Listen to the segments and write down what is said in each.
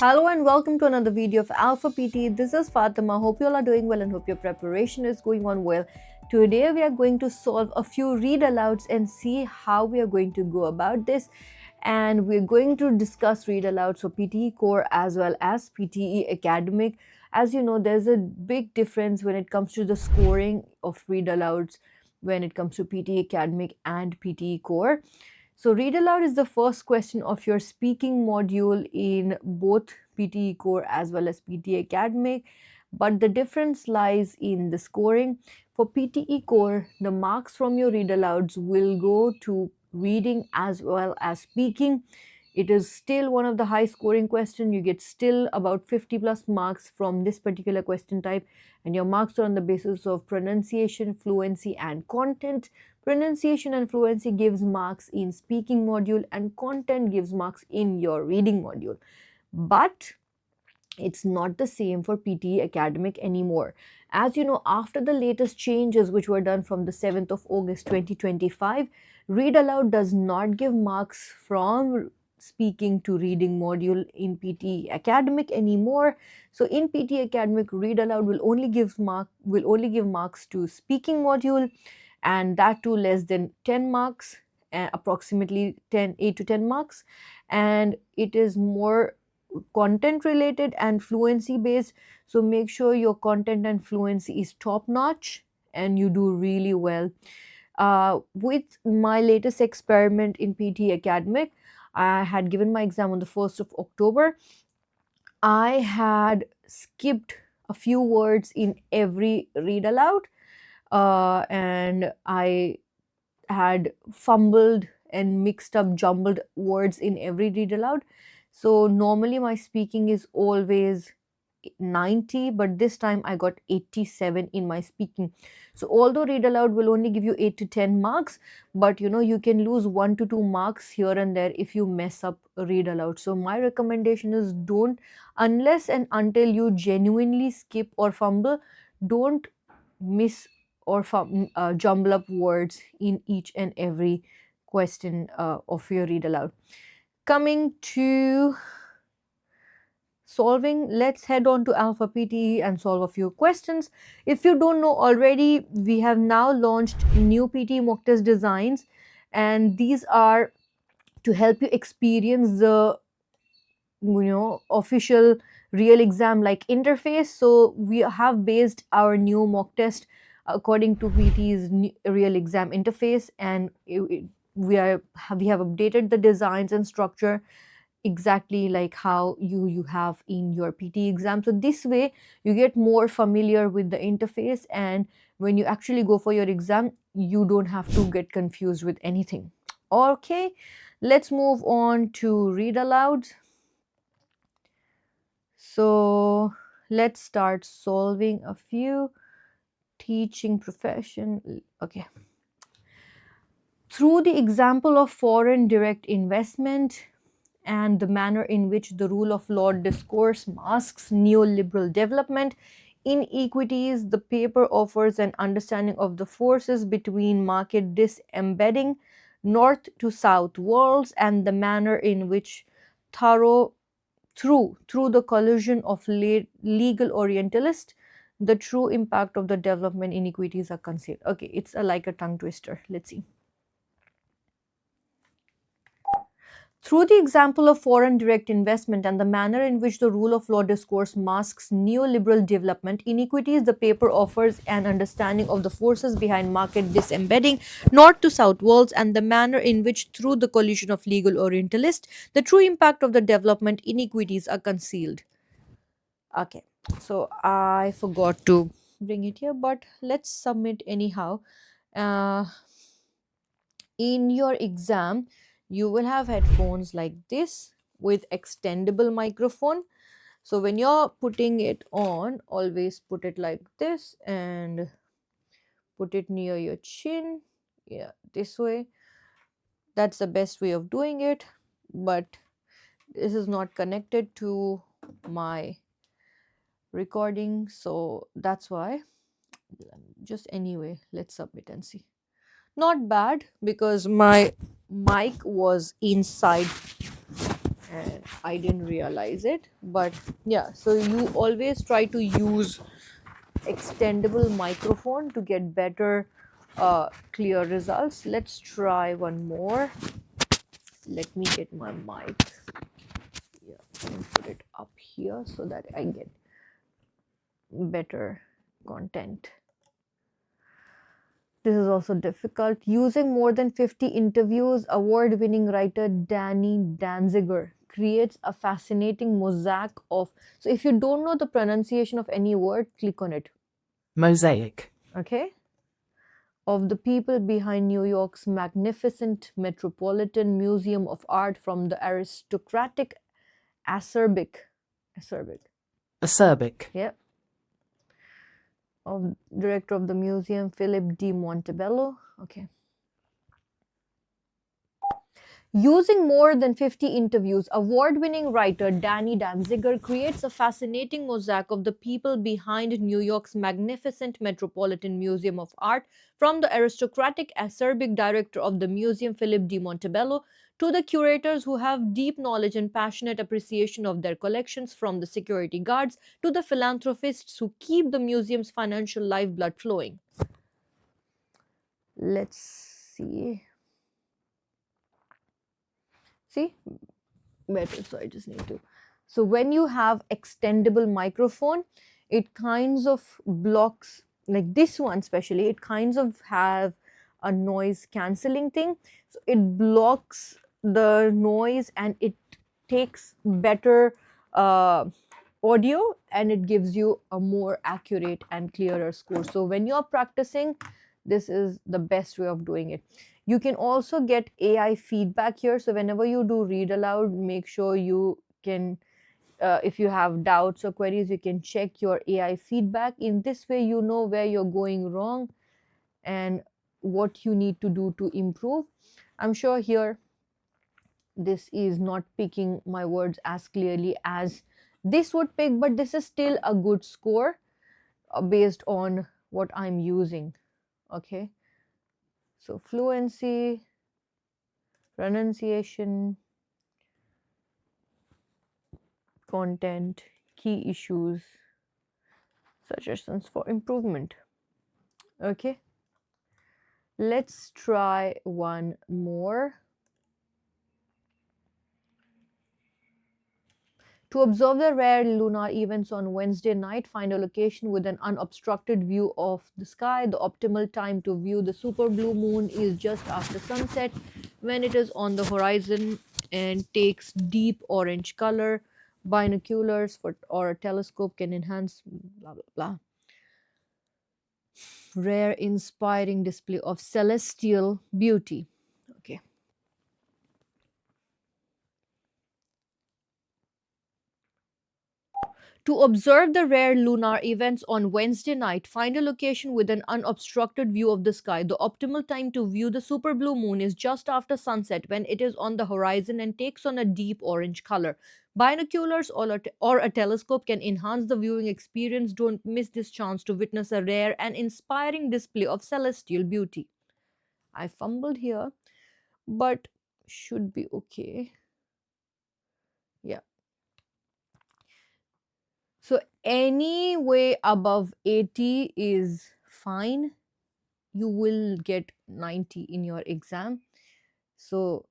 Hello and welcome to another video of Alpha PT. This is Fatima. Hope you all are doing well and hope your preparation is going on well. Today we are going to solve a few read alouds and see how we are going to go about this. And we're going to discuss read alouds for PTE Core as well as PTE Academic. As you know, there's a big difference when it comes to the scoring of read alouds when it comes to PTE Academic and PTE Core. So, read aloud is the first question of your speaking module in both PTE Core as well as PTE Academic, but the difference lies in the scoring. For PTE Core, the marks from your read alouds will go to reading as well as speaking. It is still one of the high scoring question. You get still about 50 plus marks from this particular question type, and your marks are on the basis of pronunciation, fluency, and content. Pronunciation and fluency gives marks in speaking module and content gives marks in your reading module. But it's not the same for PTE Academic anymore. As you know, after the latest changes which were done from the 7th of August 2025, Read Aloud does not give marks from speaking to reading module in PTE Academic anymore. So in PTE Academic, Read Aloud will only give marks to speaking module, and that too less than 10 marks, approximately 8 to 10 marks, and it is more content related and fluency based. So make sure your content and fluency is top notch and you do really well. With my latest experiment in PTE Academic, I had given my exam on the 1st of October. I had skipped a few words in every read aloud, and I had fumbled and mixed up jumbled words in every read aloud. So normally my speaking is always 90, but this time I got 87 in my speaking. So although read aloud will only give you 8 to 10 marks, but you can lose 1 to 2 marks here and there if you mess up a read aloud. So my recommendation is, don't, unless and until you genuinely skip or fumble, don't miss or jumble up words in each and every question of your read aloud. Coming to solving, let's head on to Alpha PTE and solve a few questions. If you don't know already, we have now launched new PTE mock test designs, and these are to help you experience the official real exam like interface. So we have based our new mock test according to PT's real exam interface, and we have updated the designs and structure exactly like how you have in your PT exam. So this way you get more familiar with the interface, and when you actually go for your exam, you don't have to get confused with anything. Okay, let's move on to read aloud. So let's start solving a few. Teaching profession. Okay. Through the example of foreign direct investment and the manner in which the rule of law discourse masks neoliberal development inequities, the paper offers an understanding of the forces between market disembedding, north to south worlds, and the manner in which through the collusion of legal orientalist, the true impact of the development inequities are concealed. Okay, it's like a tongue twister. Let's see. Through the example of foreign direct investment and the manner in which the rule of law discourse masks neoliberal development inequities, the paper offers an understanding of the forces behind market disembedding, north to south worlds, and the manner in which, through the collusion of legal orientalists, the true impact of the development inequities are concealed. Okay, so I forgot to bring it here, but let's submit anyhow. Uh, in your exam, you will have headphones like this with extendable microphone. So when you're putting it on, always put it like this and put it near your chin. Yeah, this way. That's the best way of doing it, but this is not connected to my recording, so that's why. Just anyway, let's submit and see. Not bad, because my mic was inside and I didn't realize it. But yeah, so you always try to use extendable microphone to get better clear results. Let's try one more. Let me get my mic, yeah, and put it up here so that I get better content. This is also difficult. Using more than 50 interviews, award winning writer Danny Danziger creates a fascinating mosaic of. So, if you don't know the pronunciation of any word, click on it. Mosaic. Okay? Of the people behind New York's magnificent Metropolitan Museum of Art, from the aristocratic acerbic, Acerbic. yeah, of director of the museum, Philip D. Montebello. Okay. Using more than 50 interviews, award winning writer Danny Danziger creates a fascinating mosaic of the people behind New York's magnificent Metropolitan Museum of Art, from the aristocratic acerbic director of the museum, Philip D. Montebello, to the curators who have deep knowledge and passionate appreciation of their collections, from the security guards to the philanthropists who keep the museum's financial lifeblood flowing. Let's see. See? Better, so I just need to. So when you have extendable microphone, it kinds of blocks, like this one especially, it kinds of have a noise cancelling thing, so it blocks the noise and it takes better audio, and it gives you a more accurate and clearer score. So when you're practicing, this is the best way of doing it. You can also get AI feedback here. So whenever you do read aloud, make sure you can, if you have doubts or queries, you can check your AI feedback. In this way, you know where you're going wrong and what you need to do to improve. I'm sure here this is not picking my words as clearly as this would pick, but this is still a good score based on what I'm using. Okay. So fluency, pronunciation, content, key issues, suggestions for improvement. Okay, let's try one more. To observe the rare lunar events on Wednesday night, find a location with an unobstructed view of the sky. The optimal time to view the super blue moon is just after sunset, when it is on the horizon and takes deep orange color. Binoculars or a telescope can enhance blah blah blah. Rare, inspiring display of celestial beauty. Okay. To observe the rare lunar events on Wednesday night, find a location with an unobstructed view of the sky. The optimal time to view the super blue moon is just after sunset, when it is on the horizon and takes on a deep orange color. Binoculars or a telescope can enhance the viewing experience. Don't miss this chance to witness a rare and inspiring display of celestial beauty. I fumbled here, but should be okay. Yeah. So any way above 80 is fine. You will get 90 in your exam. So,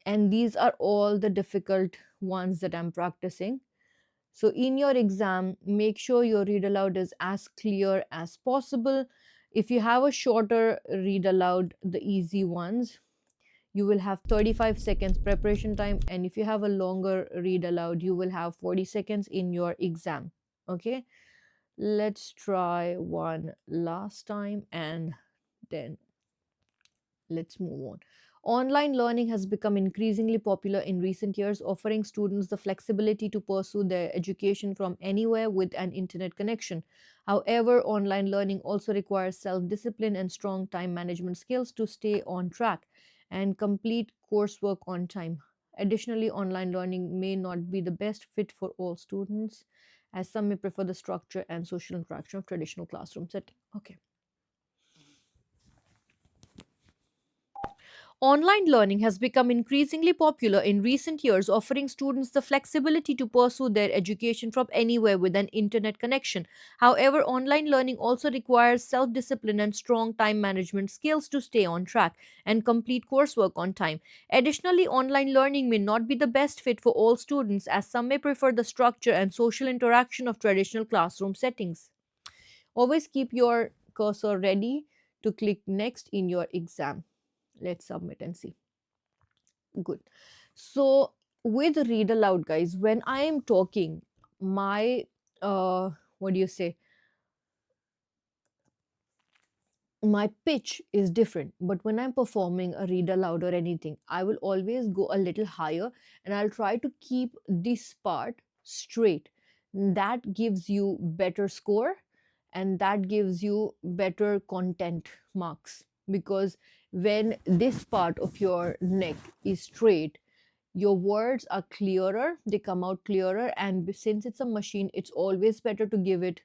and these are all the difficult ones that I'm practicing. So in your exam, make sure your read aloud is as clear as possible. If you have a shorter read aloud, the easy ones, you will have 35 seconds preparation time, and if you have a longer read aloud, you will have 40 seconds in your exam. Okay, let's try one last time and then let's move on. Online learning has become increasingly popular in recent years, offering students the flexibility to pursue their education from anywhere with an internet connection. However, online learning also requires self discipline and strong time management skills to stay on track and complete coursework on time. Additionally, online learning may not be the best fit for all students, as some may prefer the structure and social interaction of traditional classroom setting. Okay. Online learning has become increasingly popular in recent years, offering students the flexibility to pursue their education from anywhere with an internet connection. However, online learning also requires self discipline and strong time management skills to stay on track and complete coursework on time. Additionally, online learning may not be the best fit for all students, as some may prefer the structure and social interaction of traditional classroom settings. Always keep your cursor ready to click next in your exam. Let's submit and see. Good. So with read aloud, guys, when I am talking, my what do you say? My pitch is different, but when I'm performing a read aloud or anything, I will always go a little higher, and I'll try to keep this part straight. That gives you better score, and that gives you better content marks, because when this part of your neck is straight, your words are clearer, they come out clearer, and since it's a machine, it's always better to give it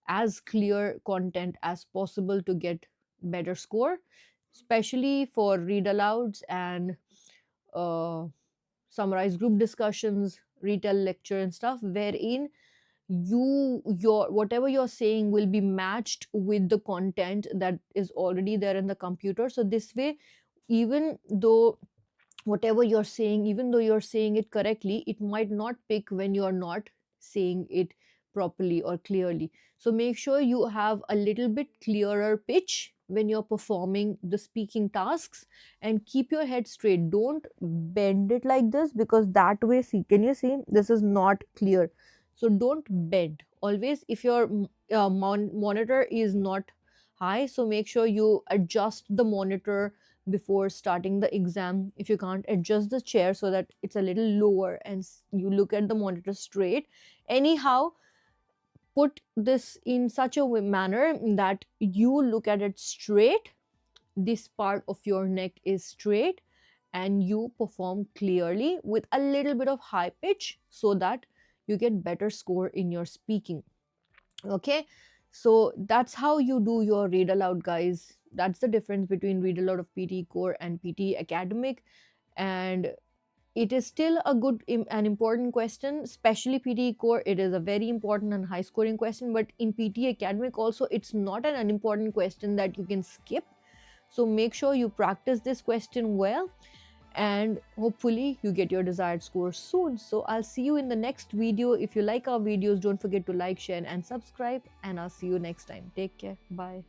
as clear content as possible to get better score, especially for read alouds and uh, summarize group discussions, retell lecture and stuff, wherein your whatever you're saying will be matched with the content that is already there in the computer. So this way, even though whatever you're saying, even though you're saying it correctly, it might not pick when you're not saying it properly or clearly. So make sure you have a little bit clearer pitch when you're performing the speaking tasks, and keep your head straight. Don't bend it like this, because that way, see, can you see, this is not clear. So don't bend. Always, if your monitor is not high, so make sure you adjust the monitor before starting the exam. If you can't, adjust the chair so that it's a little lower and you look at the monitor straight. Anyhow, put this in such a manner that you look at it straight, this part of your neck is straight, and you perform clearly with a little bit of high pitch, so that you get better score in your speaking. Okay, so that's how you do your read aloud, guys. That's the difference between read aloud of PTE Core and PTE Academic. And it is still a good an important question, especially PTE Core. It is a very important and high scoring question, but in PTE Academic also, it's not an unimportant question that you can skip. So make sure you practice this question well, and hopefully you get your desired score soon. So I'll see you in the next video. If you like our videos, don't forget to like, share and subscribe, and I'll see you next time. Take care. Bye.